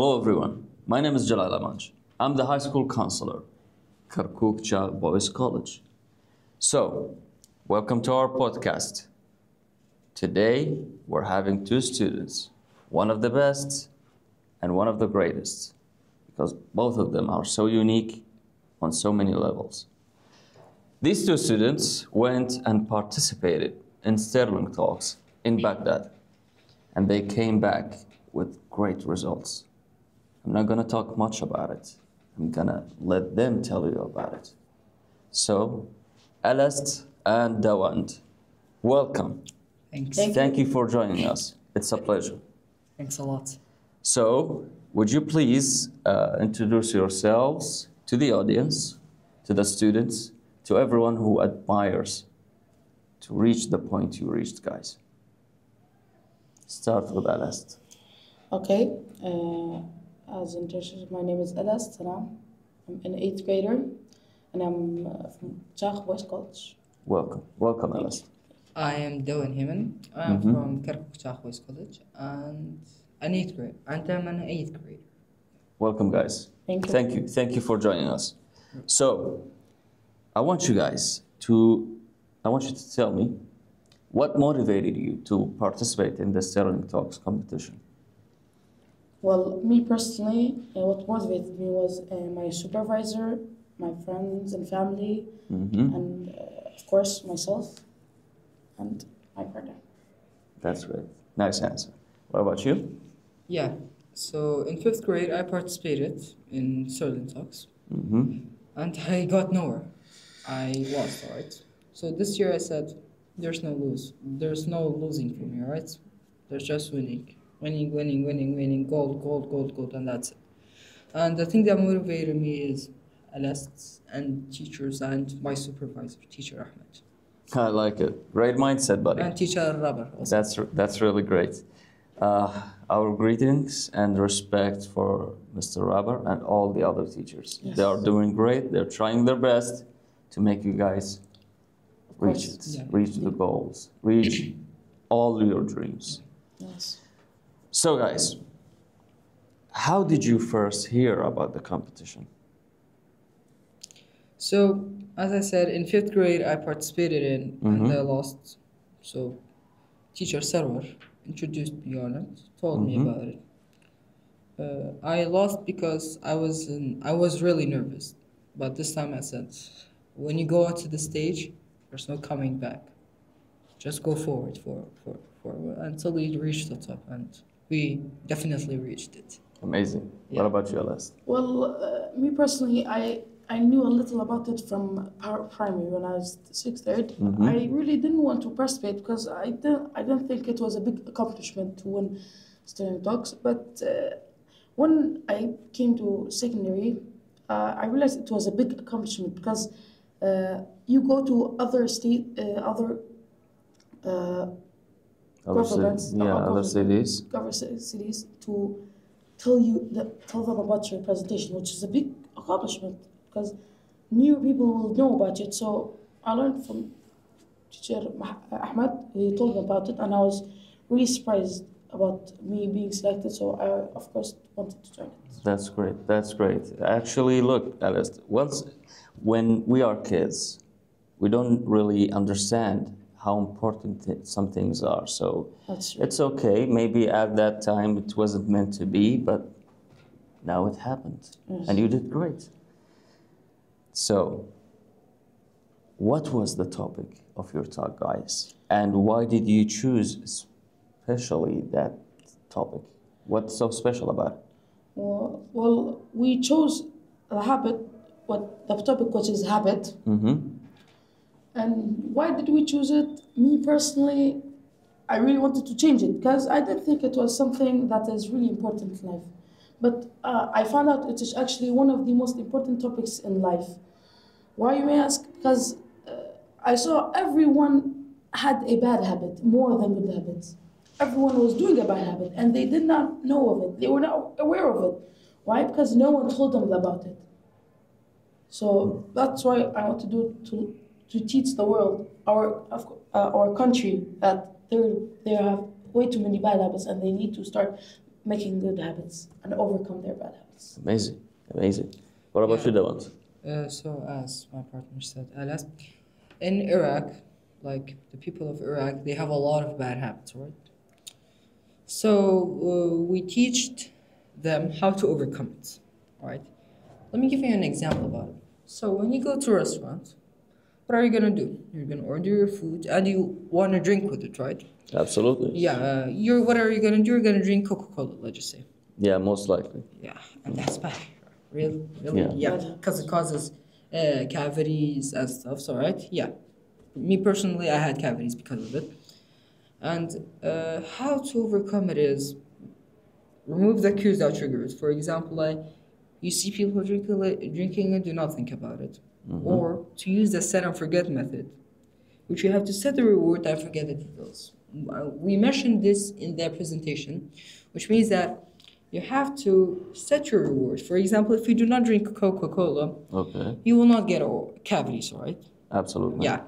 Hello everyone, my name is Jalal Amanj. I'm the high school counselor, Kirkuk Boys College. So, welcome to our podcast. Today, we're having two students, one of the best and one of the greatest, because both of them are so unique on so many levels. These two students went and participated in Sterling Talks in Baghdad, and they came back with great results. I'm not gonna talk much about it. I'm gonna let them tell you about it. So, Alast and Dawand, welcome. Thanks. Thank you for joining us. It's a pleasure. Thanks a lot. So, would you please introduce yourselves to the audience, to the students, to everyone who admires to reach the point you reached, guys? Start with Alast. Okay, as introduced, my name is Alas Salam. I'm an 8th grader and I'm from Nijaax Boys College. Welcome. Welcome, Alast. I am Doan Himan. I'm from Kirkuk Boys College and an 8th grade. And I'm an 8th grader. Welcome, guys. Thank you. Thank you. Thank you for joining us. So, I want you to tell me what motivated you to participate in the Sterling Talks competition. Well, me personally, what motivated me was my supervisor, my friends and family, and of course myself and my partner. That's great. Nice answer. What about you? Yeah. So in 5th grade, I participated in Sterling Talks. And I got nowhere. I lost, right? So this year I said, there's no losing for me, right? There's just winning. Winning, gold, and that's it. And the thing that motivated me is Alast and teachers and my supervisor, Teacher Ahmed. I like it. Great mindset, buddy. And Teacher Rabah also. That's really great. Our greetings and respect for Mr. Rabah and all the other teachers. Yes. They are doing great. They're trying their best to make you guys reach it, reach the goals, reach all your dreams. Yes. So guys, how did you first hear about the competition? So, as I said, in 5th grade, I participated in and I lost. So, Teacher Sarwar introduced me on it, told me about it. I lost because I was really nervous. But this time I said, when you go onto the stage, there's no coming back. Just go forward until we reach the top, and we definitely reached it. Amazing. Yeah. What about you, Alast? Well, me personally, I knew a little about it from primary when I was 6th grade. I really didn't want to participate because I didn't think it was a big accomplishment to win Sterling Talks. But when I came to secondary, I realized it was a big accomplishment because you go to other governments, other cities. cities to tell them about your presentation, which is a big accomplishment because new people will know about it. So I learned from Teacher Ahmed. He told me about it, and I was really surprised about me being selected. So I, of course, wanted to join it. That's great. That's great. Actually, look, Alast, when we are kids, we don't really understand how important some things are. So it's okay. Maybe at that time it wasn't meant to be, but now it happened. Yes. And you did great. So what was the topic of your talk, guys? And why did you choose especially that topic? What's so special about it? Well, we chose the topic which is habit. And why did we choose it? Me personally, I really wanted to change it because I didn't think it was something that is really important in life. But I found out it is actually one of the most important topics in life. Why, you may ask? Because I saw everyone had a bad habit more than good habits. Everyone was doing a bad habit and they did not know of it. They were not aware of it. Why? Because no one told them about it. So that's why I want to do it to teach the world, our country, that they have way too many bad habits and they need to start making good habits and overcome their bad habits. Amazing, amazing. What about you, Dawant? So as my partner said, Alas, in Iraq, like the people of Iraq, they have a lot of bad habits, right? So we teach them how to overcome it, right? Let me give you an example about it. So when you go to a restaurant, what are you gonna do? You're gonna order your food and you wanna drink with it, right? Absolutely. Yeah. What are you gonna do? You're gonna drink Coca-Cola, let's just say. Yeah, most likely. Yeah, and that's bad. Really? Yeah. Because it causes cavities and stuff. So right? Yeah. Me personally, I had cavities because of it. And how to overcome it is remove the cues that trigger it. For example, like you see people drinking it, do not think about it. Or to use the set and forget method, which you have to set the reward and forget the details. We mentioned this in their presentation, which means that you have to set your reward. For example, if you do not drink Coca-Cola, you will not get cavities, right? Absolutely. Yeah,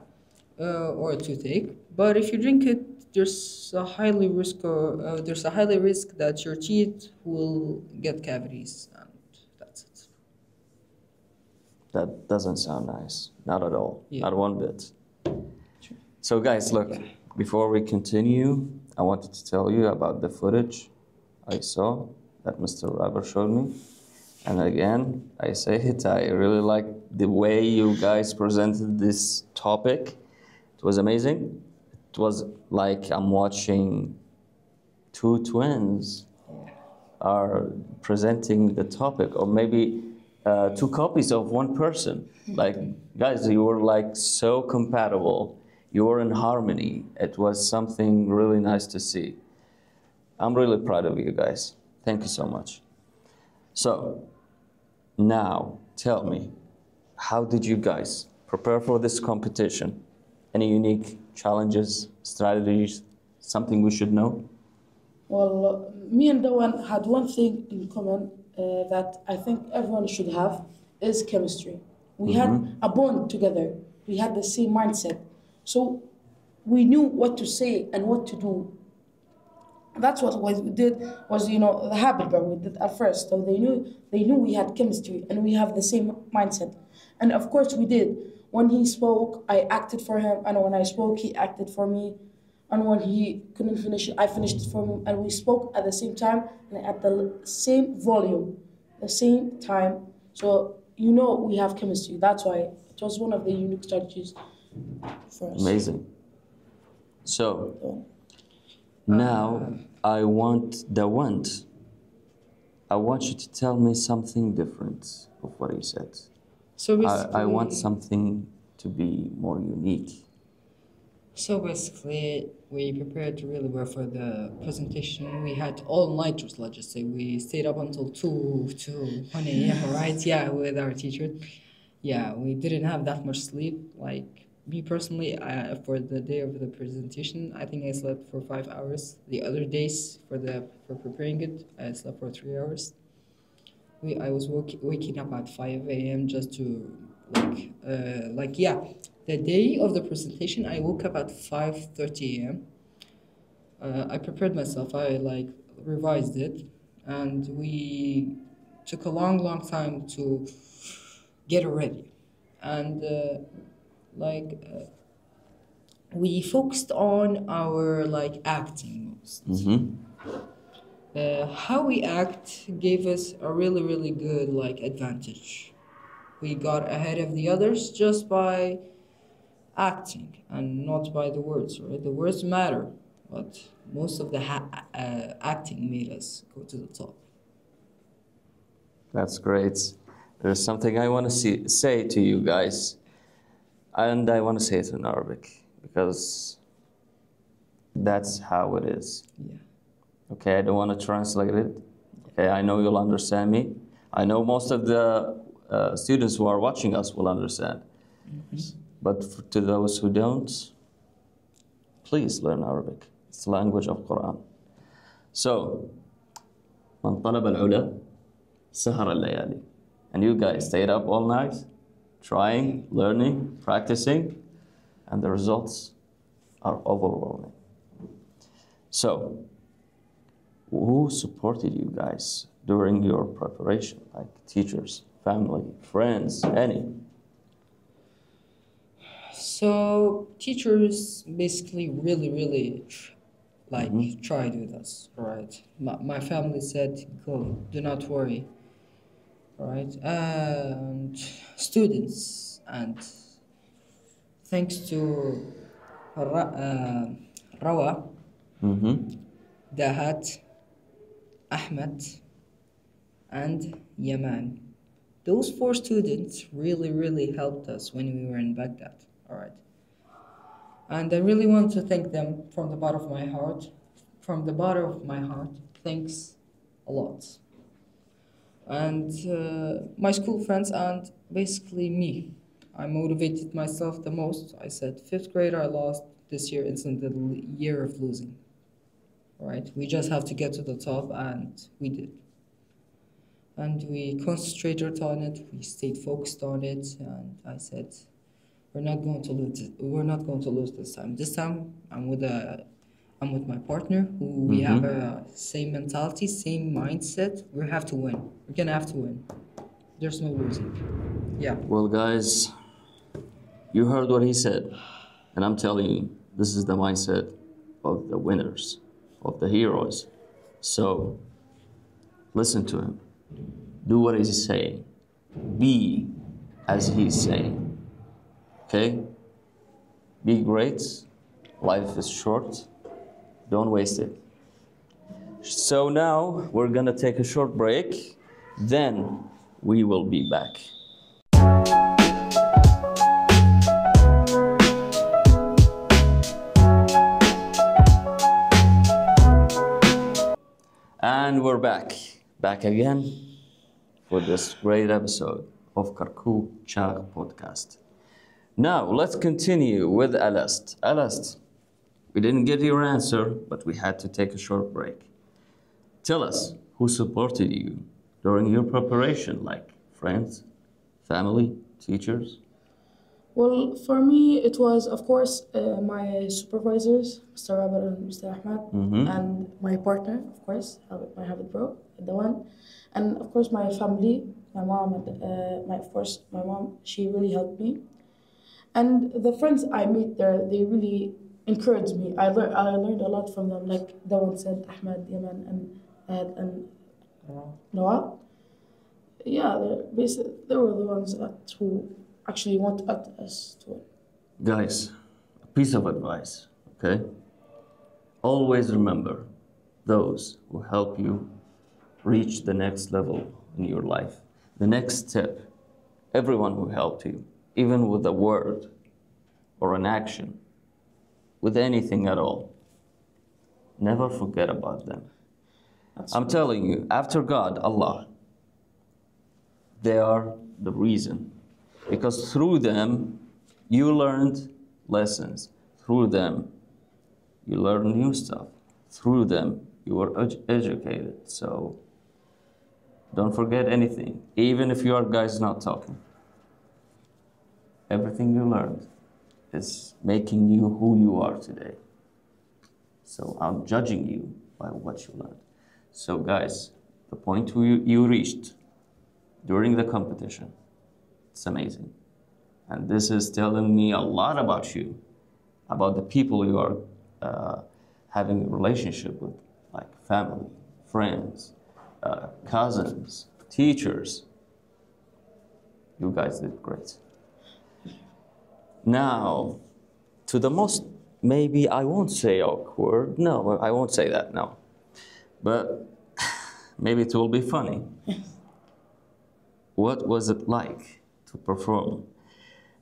or a toothache. But if you drink it, there's a highly risk that your teeth will get cavities, and that's it. That doesn't sound nice. Not at all. Yeah. Not one bit. So guys, look, before we continue, I wanted to tell you about the footage I saw that Mr. Robert showed me. And again, I say it, I really like the way you guys presented this topic. It was amazing. It was like I'm watching two twins are presenting the topic, or maybe two copies of one person. Like, guys, you were like so compatible. You were in harmony. It was something really nice to see. I'm really proud of you guys. Thank you so much. So, now tell me, how did you guys prepare for this competition? Any unique challenges, strategies, something we should know? Well, me and Dawan had one thing in common that I think everyone should have, is chemistry. We had a bond together. We had the same mindset. So we knew what to say and what to do. That's what we did, was, the habit that we did at first. So they knew we had chemistry and we have the same mindset. And of course we did. When he spoke, I acted for him, and when I spoke, he acted for me. And when he couldn't finish it, I finished it for him, and we spoke at the same time and at the same volume, the same time. So we have chemistry. That's why it was one of the unique strategies for us. Amazing. So now I want you to tell me something different of what he said. So basically, I want something to be more unique. So basically, we prepared really well for the presentation. We had all-nighters, let's just say. We stayed up until 1 a.m., right? Yeah, with our teacher. Yeah, we didn't have that much sleep. Like, me personally, for the day of the presentation, I think I slept for 5 hours. The other days, for preparing it, I slept for 3 hours. I was waking up at 5 a.m. just to, the day of the presentation, I woke up at 5:30 a.m. I prepared myself. I revised it, and we took a long time to get ready, and we focused on our acting most. How we act gave us a really good advantage. We got ahead of the others just by acting and not by the words, right? The words matter, but most of the acting made us go to the top. That's great. There's something I want to say to you guys, and I want to say it in Arabic because that's how it is. Yeah. Okay, I don't want to translate it. Okay, I know you'll understand me. I know most of the students who are watching us will understand. But to those who don't, please learn Arabic. It's the language of Quran. So, من طلب العلا سهر الليالي. And you guys stayed up all night, trying, learning, practicing, and the results are overwhelming. So, who supported you guys during your preparation? Like teachers, family, friends, any? So teachers basically really tried with us, right? My family said, go, do not worry, right? And students, and thanks to Rawa, Dahat, Ahmed, and Yaman. Those 4 students really helped us when we were in Baghdad, all right? And I really want to thank them from the bottom of my heart. From the bottom of my heart, thanks a lot. And my school friends and basically me. I motivated myself the most. I said, 5th grade I lost, this year isn't the year of losing, right? We just have to get to the top, and we did. And we concentrated on it, we stayed focused on it, and I said, we're not going to lose this time. This time I'm with my partner, who we have a same mentality, same mindset. We have to win. We're gonna have to win. There's no losing. Yeah. Well, guys, you heard what he said, and I'm telling you, this is the mindset of the winners, of the heroes. So, listen to him. Do what he's saying. Be as he's saying. Okay? Be great. Life is short. Don't waste it. So now we're gonna take a short break. Then we will be back. And we're back again for this great episode of Karku Chag podcast. Now let's continue with Alast. Alast, we didn't get your answer, but we had to take a short break. Tell us who supported you during your preparation, like friends, family, teachers? Well, for me, it was, of course, my supervisors, Mr. Robert and Mr. Ahmed, and my partner, of course, my habit bro, the one, and of course my family, my mom, and my mom, she really helped me, and the friends I made there, they really encouraged me. I learned a lot from them, like the one said, Ahmed, Yaman, and Noah. Yeah, they were the ones who actually wanted us to win. Guys, a piece of advice, okay? Always remember those who help you reach the next level in your life, the next step. Everyone who helped you, even with a word or an action, with anything at all, never forget about them. I'm telling you, after God, Allah, they are the reason. Because through them, you learned lessons. Through them, you learned new stuff. Through them, you were educated. So don't forget anything, even if your guys not talking. Everything you learned is making you who you are today. So I'm judging you by what you learned. So guys, the point you reached during the competition, it's amazing. And this is telling me a lot about you, about the people you are having a relationship with, like family, friends, cousins, teachers. You guys did great. Now, to the most, maybe I won't say awkward. No, I won't say that, no. But maybe it will be funny. What was it like to perform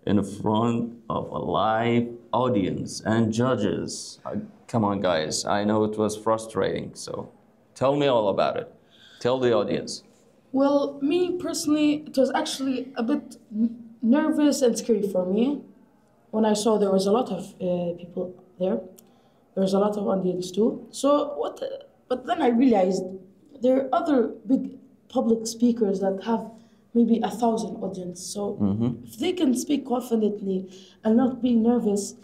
in front of a live audience and judges? Come on, guys. I know it was frustrating, so tell me all about it. Tell the audience. Well, me personally, it was actually a bit nervous and scary for me when I saw there was a lot of people there. There was a lot of audience too. But then I realized there are other big public speakers that have maybe 1,000 audience. So if they can speak confidently and not being nervous,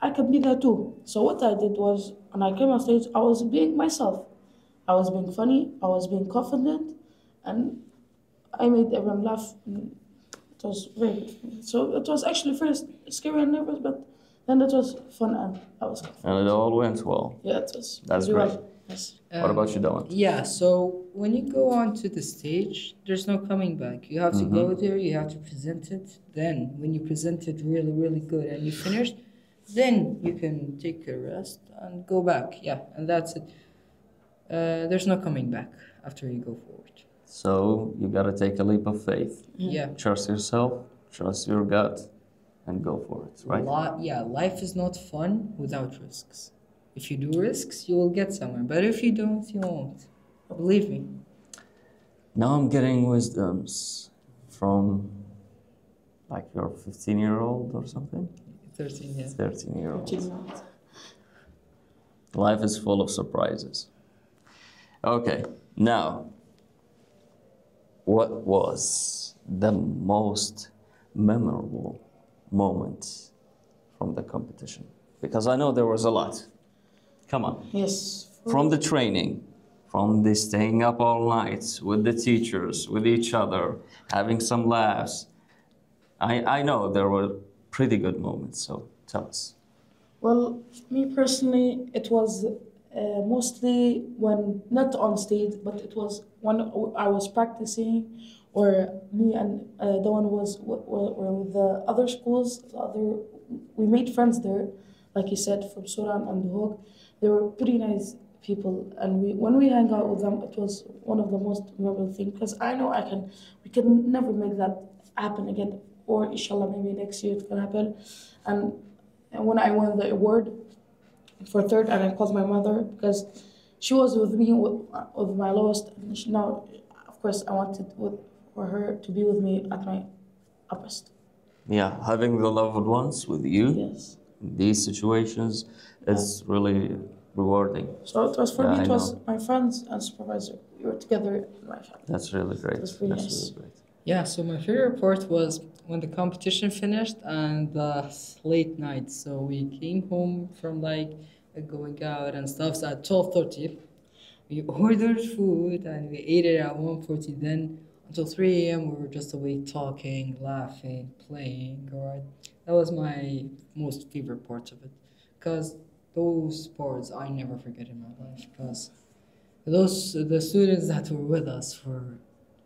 I can be there too. So what I did was, when I came on stage, I was being myself. I was being funny, I was being confident, and I made everyone laugh. It was very good for me. So it was actually first scary and nervous, but then it was fun and I was confident. And it all went well. Yeah, it was. That's really great. well. Yes. What about you, Dawan? Yeah, so when you go onto the stage, there's no coming back. You have to go there, you have to present it. Then, when you present it really, really good and you finish, then you can take a rest and go back. Yeah, and that's it. There's no coming back after you go forward. So you gotta take a leap of faith. Yeah. Trust yourself, trust your gut, and go for it, right? Life is not fun without risks. If you do risks, you will get somewhere. But if you don't, you won't. Believe me. Now I'm getting wisdoms from like your 15-year-old or something? 13, yeah. 13-year-old. Life is full of surprises. Okay, now, what was the most memorable moment from the competition? Because I know there was a lot. Come on. Yes. From the training, from the staying up all night with the teachers, with each other, having some laughs. I know there were pretty good moments, so tell us. Well, me personally, it was mostly when, not on stage, but it was when I was practicing, or me and the one was were with the other schools. We made friends there, like you said, from Sudan and the Hague. They were pretty nice people, and when we hang out with them, it was one of the most memorable things, because I know we can never make that happen again, or inshallah maybe next year it can happen. And when I won the award for third, and I called my mother, because she was with me with my lowest, and now of course I wanted for her to be with me at my uppest. Yeah, having the loved ones with you. Yes. In these situations is really rewarding. So it was for me. I It was know. my friends and supervisor. We were together in my family. That's really great. That's really That's nice. really great. Yeah, so my favorite part was when the competition finished and the late night. So we came home from like going out and stuff. So at 12:30, we ordered food and we ate it at 1:40. Then until 3 a.m. we were just awake talking, laughing, playing. Alright, that was my most favorite part of it, because those parts I never forget in my life. Because the students that were with us were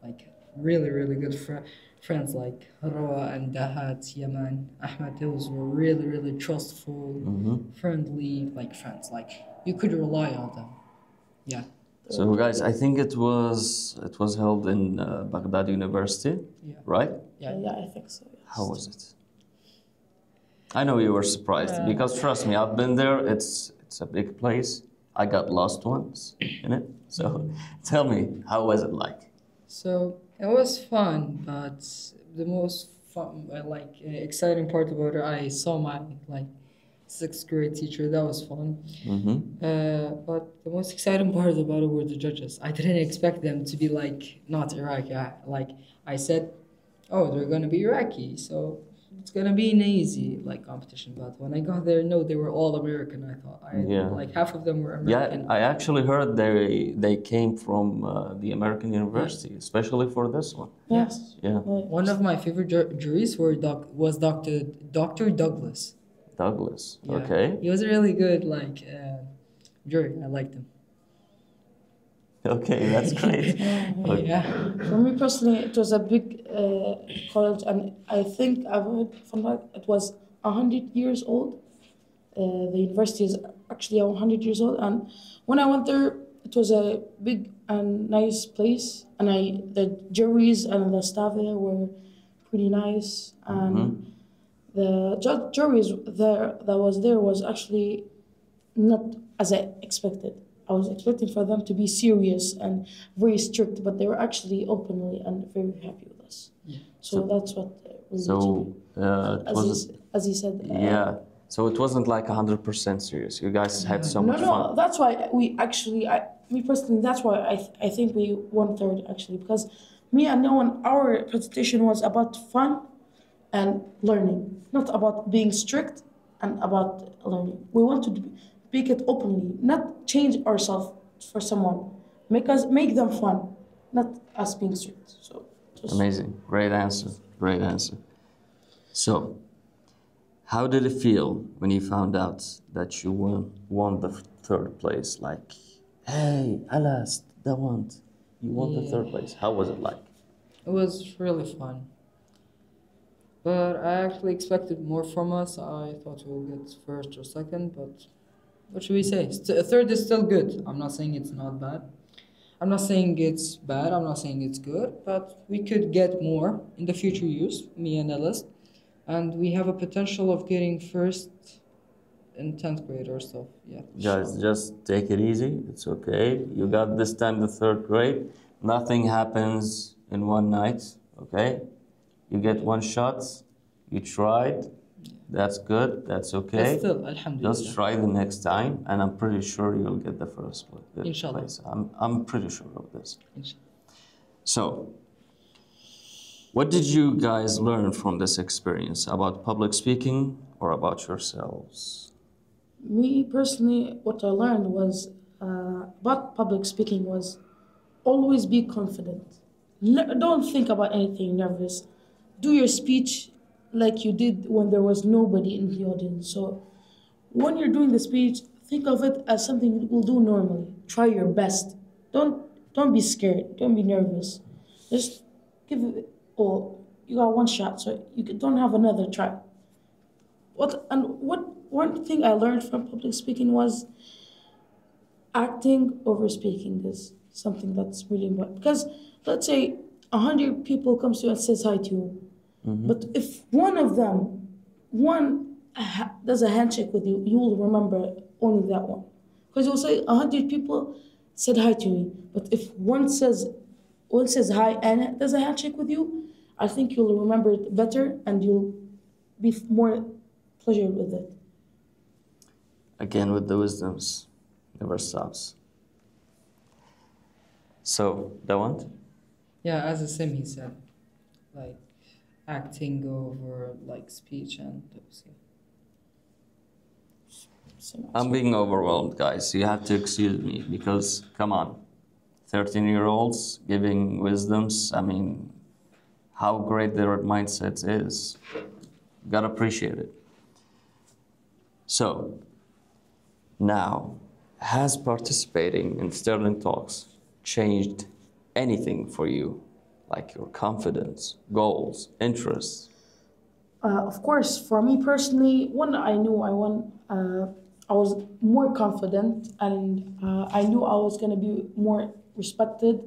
like really, really good friends, like Rawa and Dahat, Yaman, Ahmed. Those were really, really trustful, friendly, like friends. Like you could rely on them. Yeah. So guys, I think it was held in Baghdad University, Yeah. right? Yeah, I think so. Yes. How was it? I know you were surprised because trust me, I've been there. It's a big place. I got lost once in it. So tell me, how was it like? So it was fun, but the most fun, exciting part about it, I saw my sixth grade teacher. That was fun. But the most exciting part about it were the judges. I didn't expect them to be not Iraqi. I said, oh, they're gonna be Iraqi, so it's gonna be an easy competition. But when I got there, no, they were all American. I thought half of them were American. Yeah, I actually heard they came from the American university, especially for this one. Yes. Yeah. One of my favorite juries was Dr. Douglas. Douglas. Yeah. Okay. He was a really good jury. I liked him. Okay, that's great. Okay. Yeah. For me personally, it was a big college, and I think I've heard from it was 100 years old. The university is actually 100 years old, and when I went there, it was a big and nice place, and the juries and the staff there were pretty nice, and the juries that was there was actually not as I expected. I was expecting for them to be serious and very strict, but they were actually openly and very happy with us. Yeah. So that's what really So as he said. yeah. So it wasn't 100% serious. You guys had so much No, fun. that's why we actually, me personally, that's why I think we won third actually, because me and Noah, our presentation was about fun and learning, not about being strict and about learning. We wanted to speak it openly, not change ourselves for someone. make them fun, not us being strict. So just Amazing. Great answer. Great answer. So, how did it feel when you found out that you won the third place? Like, hey, alas, that one. You won the third place. How was it like? It was really fun. But I actually expected more from us. I thought we'll get first or second, but what should we say? Third is still good. I'm not saying it's not bad. I'm not saying it's bad. I'm not saying it's good. But we could get more in the future years, me and Ellis. And we have a potential of getting first in 10th grade or so. Yeah. Guys, just take it easy. It's okay. You got this time the third grade. Nothing happens in one night, okay? You get one shot. You tried. That's good. That's okay. But still, alhamdulillah. Just try the next time, and I'm pretty sure you'll get the first Inshallah. place. I'm pretty sure of this. Inshallah. So, what did you guys learn from this experience about public speaking or about yourselves? me personally, what I learned was about public speaking was always be confident. Don't think about anything nervous. Do your speech like you did when there was nobody in the audience. So when you're doing the speech, think of it as something you will do normally. Try your best. Don't be scared. Don't be nervous. Just give it all. You got one shot, so don't have another try. One thing I learned from public speaking was acting over speaking is something that's really important. Because let's say 100 people comes to you and says hi to you, but if one of them, does a handshake with you, you will remember only that one. Because you'll say 100 people said hi to me, but if one says hi and does a handshake with you, I think you'll remember it better and you'll be more pleasured with it. Again, with the wisdoms, never stops. So, that one? Yeah, as the same he said, like acting over like speech and those. So I'm being overwhelmed, guys. You have to excuse me because, come on, 13-year-olds giving wisdoms. I mean, how great their mindset is. Gotta appreciate it. So, now, has participating in Sterling Talks changed anything for you? Like your confidence, goals, interests? of course, for me personally, when I knew I won, I was more confident and I knew I was going to be more respected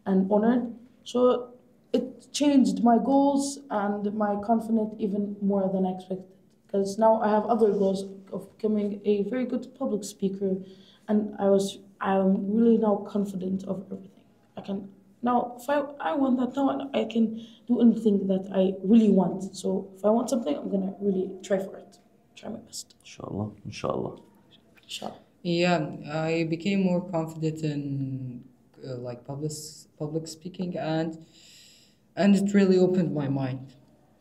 and honored. So it changed my goals and my confidence even more than I expected. Because now I have other goals of becoming a very good public speaker, and I'm really now confident of everything. I can now, if I want that now, I can do anything that I really want. So if I want something, I'm gonna really try for it, try my best. Inshallah, inshallah. Inshallah. Yeah, I became more confident in like public speaking, and it really opened my mind.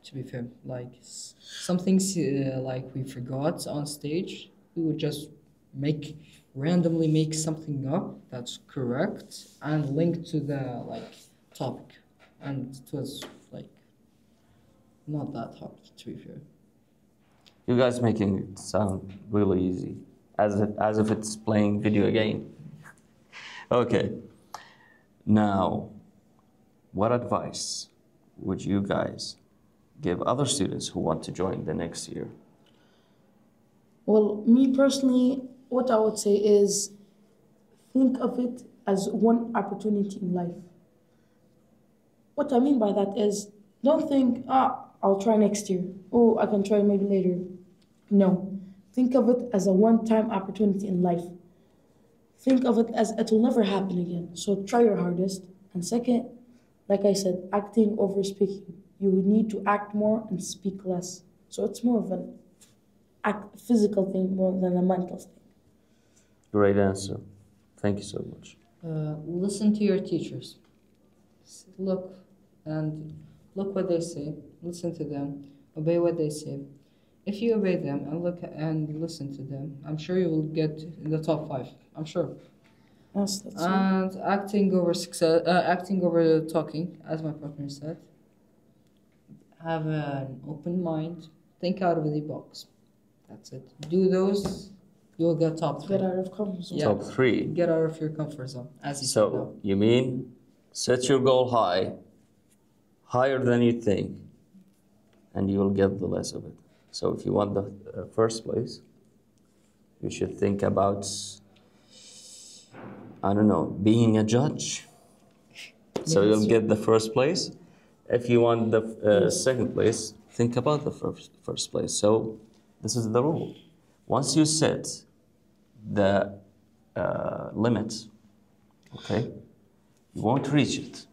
To be fair, like some things like we forgot on stage, we would just randomly make something up that's correct and link to the like topic, and it was like not that hard. To be fair. You guys making it sound really easy, as if it's playing video game. Okay. Now, what advice would you guys give other students who want to join the next year? Well, me personally, what I would say is think of it as one opportunity in life. What I mean by that is don't think, I'll try next year. Oh, I can try maybe later. No. Think of it as a one-time opportunity in life. Think of it as it will never happen again. So try your hardest. And second, like I said, acting over speaking. You need to act more and speak less. So it's more of an physical thing more than a mental thing. Great answer. Thank you so much. Listen to your teachers. Look what they say. Listen to them. Obey what they say. If you obey them and look and listen to them, I'm sure you will get in the top 5. I'm sure. Yes, that's right. And acting over talking, as my partner said. Have an open mind. Think out of the box. That's it. Do those, you'll get top 3. Get out of comfort zone. Yeah. Top 3. Get out of your comfort zone, as you said. So you mean set your goal high, higher than you think, and you will get the less of it. So if you want the first place, you should think about, I don't know, being a judge. So you'll get the first place. If you want the second place, think about the first place. So this is the rule. Once you set the limit, okay, you won't reach it.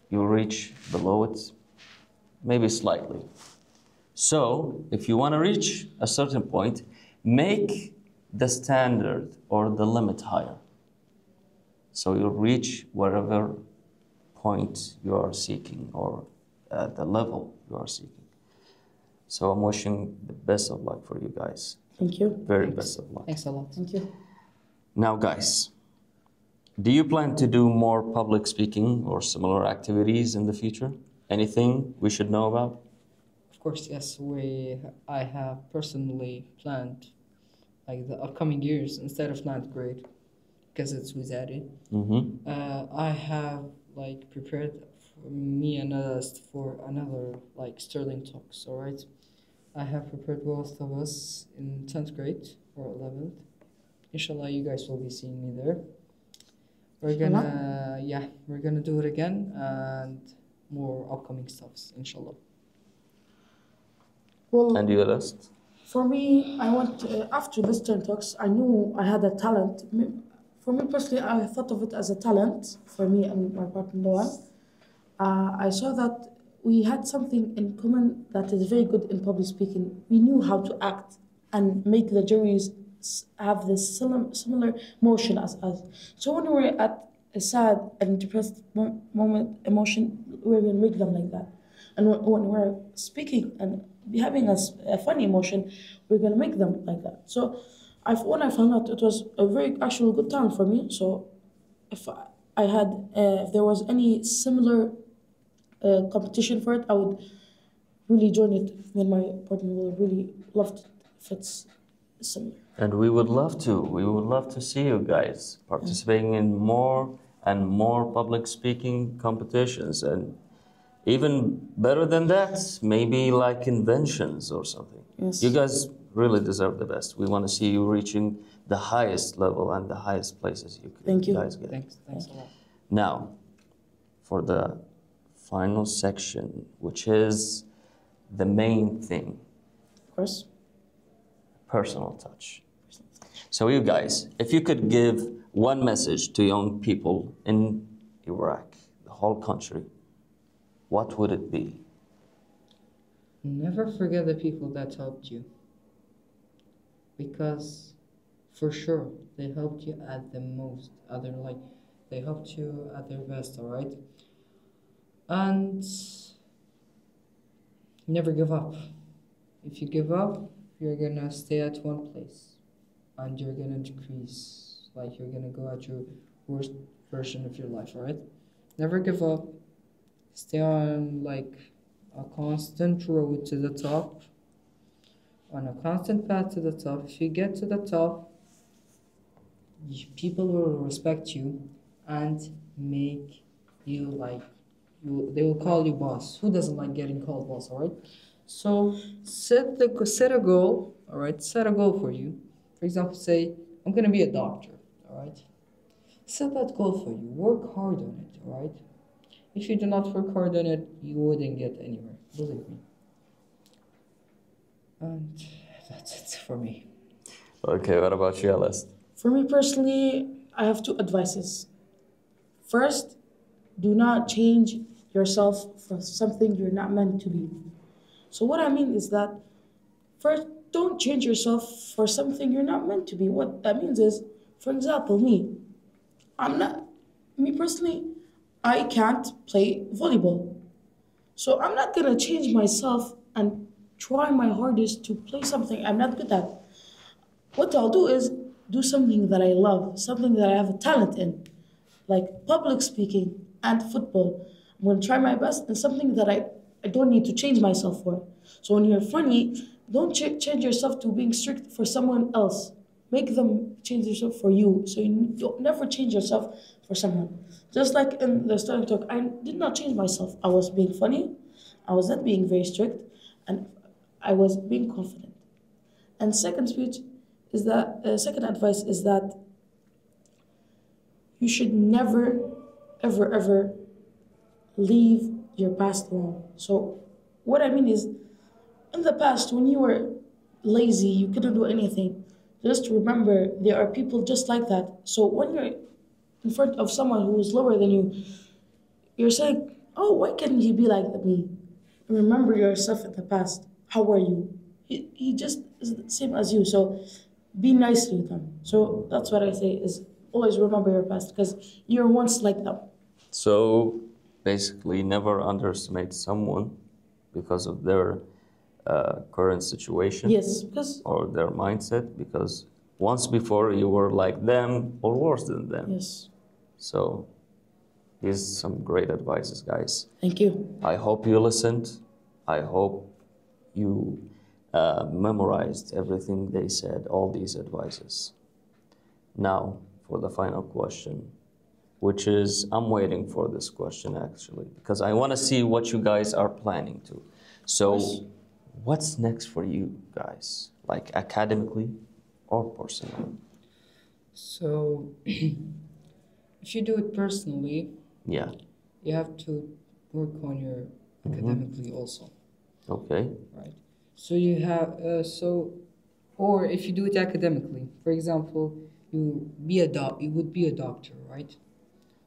You'll reach below it, maybe slightly. So if you want to reach a certain point, make the standard or the limit higher. So you'll reach wherever point you are seeking or the level you are seeking. So I'm wishing the best of luck for you guys. Thank you. Very best of luck. Thanks a lot. Thank you. Now guys, do you plan to do more public speaking or similar activities in the future? Anything we should know about? Of course, yes. I have personally planned like the upcoming years instead of 9th grade, because it's Wizari. I have like prepared for me and us for another like Sterling talks. All right, I have prepared both of us in 10th grade or 11th. Inshallah, you guys will be seeing me there. We're gonna do it again and more upcoming stuffs, inshallah. Well, And you, Alest? for me, I went after this turn talks. I knew I had a talent. For me personally, I thought of it as a talent for me and my partner Noah. I saw that we had something in common that is very good in public speaking. We knew how to act and make the juries have this similar motion as us. So when we were at a sad and depressed emotion, we were going to make them like that. And when we're speaking and having a funny emotion, we're going to make them like that. So when I found out, it was a very actual good talent for me. So if there was any similar competition for it, I would really join it. Me and my partner would really love it if it's similar. And we would love to. We would love to see you guys participating in more and more public speaking competitions. And even better than that, maybe like inventions or something. Yes. You guys really deserve the best. We want to see you reaching the highest level and the highest places you guys get. Thanks a lot. Now, for the final section, which is the main thing, Of course. personal touch. So you guys, if you could give one message to young people in Iraq, the whole country, what would it be? Never forget the people that helped you, because for sure they helped you at the most. They helped you at their best, all right? And never give up. If you give up, you're gonna stay at one place and you're gonna decrease. Like you're gonna go at your worst version of your life, all right? Never give up. Stay on like a constant road to the top, on a constant path to the top. If you get to the top, people will respect you and make you like you. They will call you boss. Who doesn't like getting called boss? All right. So set a goal. All right. Set a goal for you. For example, say I'm gonna be a doctor. All right. Set that goal for you. Work hard on it. All right. If you do not work hard on it, you wouldn't get anywhere. Believe me. And that's it for me. Okay, what about you, Alice? For me personally, I have 2 advices. First, do not change yourself for something you're not meant to be. So what I mean is that, first, don't change yourself for something you're not meant to be. What that means is, for example, me personally, I can't play volleyball. So I'm not gonna change myself and try my hardest to play something I'm not good at. What I'll do is, do something that I love, something that I have a talent in, like public speaking and football. I'm going to try my best and something that I don't need to change myself for. So when you're funny, don't change yourself to being strict for someone else. Make them change themselves for you. So you don't never change yourself for someone. Just like in the starting talk, I did not change myself. I was being funny. I was not being very strict. And I was being confident. And second advice is that you should never, ever, ever leave your past alone. So what I mean is, in the past, when you were lazy, you couldn't do anything, just remember there are people just like that. So when you're in front of someone who is lower than you, you're saying, oh, why can't he be like me? Remember yourself in the past. How were you? He just is the same as you. So be nice with them. So that's what I say is always remember your past because you're once like them. So basically never underestimate someone because of their current situation. Yes, because... or their mindset, because once before you were like them or worse than them. Yes. So these are some great advices, guys. Thank you. I hope you listened. I hope you memorized everything they said, all these advices. Now, for the final question, which is, I'm waiting for this question actually, because I want to see what you guys are planning to. So, what's next for you guys, like academically or personally? So, if you do it personally, yeah, you have to work on your academically also. Okay. Right. So you have or if you do it academically, for example, you would be a doctor, right?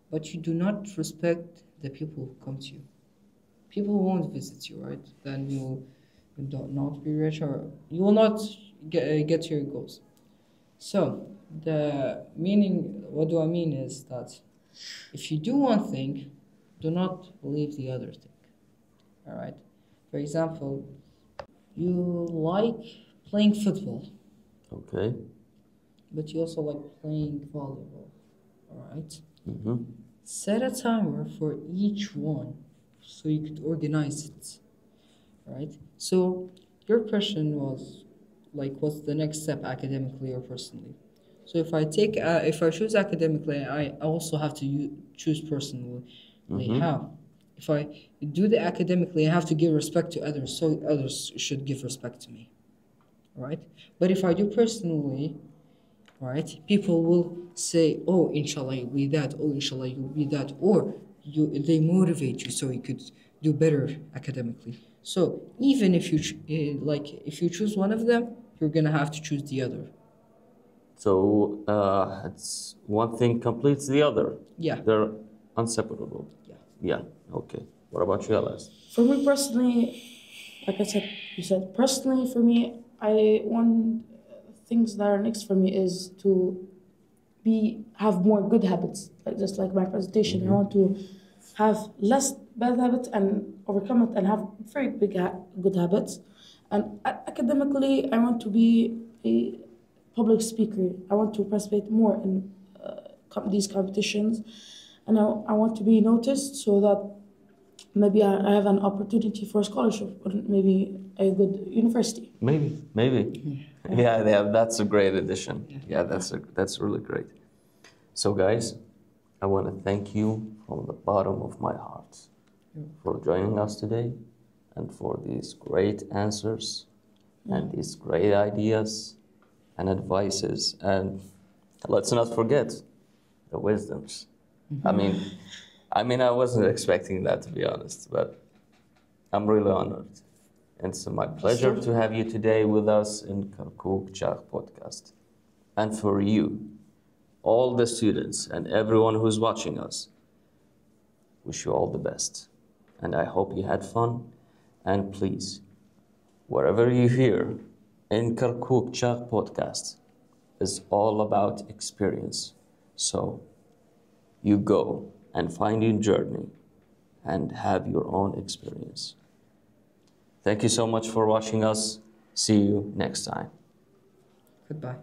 But you do not respect the people who come to you. People won't visit you, right? Then you will not be rich, or you will not get to your goals. So what do I mean is that if you do one thing, do not leave the other thing. All right. For example, you like playing football. Okay. But you also like playing volleyball. All right. Mm-hmm. Set a timer for each one so you could organize it. All right. So your question was like, what's the next step academically or personally? So if I choose academically, I also have to choose personally. How? If I do the academically, I have to give respect to others, so others should give respect to me, right? But if I do personally, right, people will say, oh, inshallah, you'll be that, oh, inshallah, you'll be that, or they motivate you so you could do better academically. So even if you choose one of them, you're gonna have to choose the other. So it's one thing completes the other. Yeah. They're inseparable. Yeah. Yeah. Okay. What about you, Alice? For me personally, like you said, personally for me, one things that are next for me is to have more good habits. Just like my presentation, I want to have less bad habits and overcome it and have very good habits. And academically, I want to be a public speaker. I want to participate more in these competitions, and I want to be noticed so that maybe I have an opportunity for a scholarship or maybe a good university. Maybe. Yeah, that's a great addition. Yeah, that's really great. So guys, I want to thank you from the bottom of my heart for joining us today and for these great answers and these great ideas and advices. And let's not forget the wisdoms. I mean, I wasn't expecting that, to be honest, but I'm really honored. It's my pleasure to have you today with us in Kirkuk Chak podcast. And for you, all the students and everyone who's watching us, wish you all the best. And I hope you had fun. And please, wherever you hear in Kirkuk Chak podcast is all about experience. So you go and find your journey and have your own experience. Thank you so much for watching us. See you next time. Goodbye.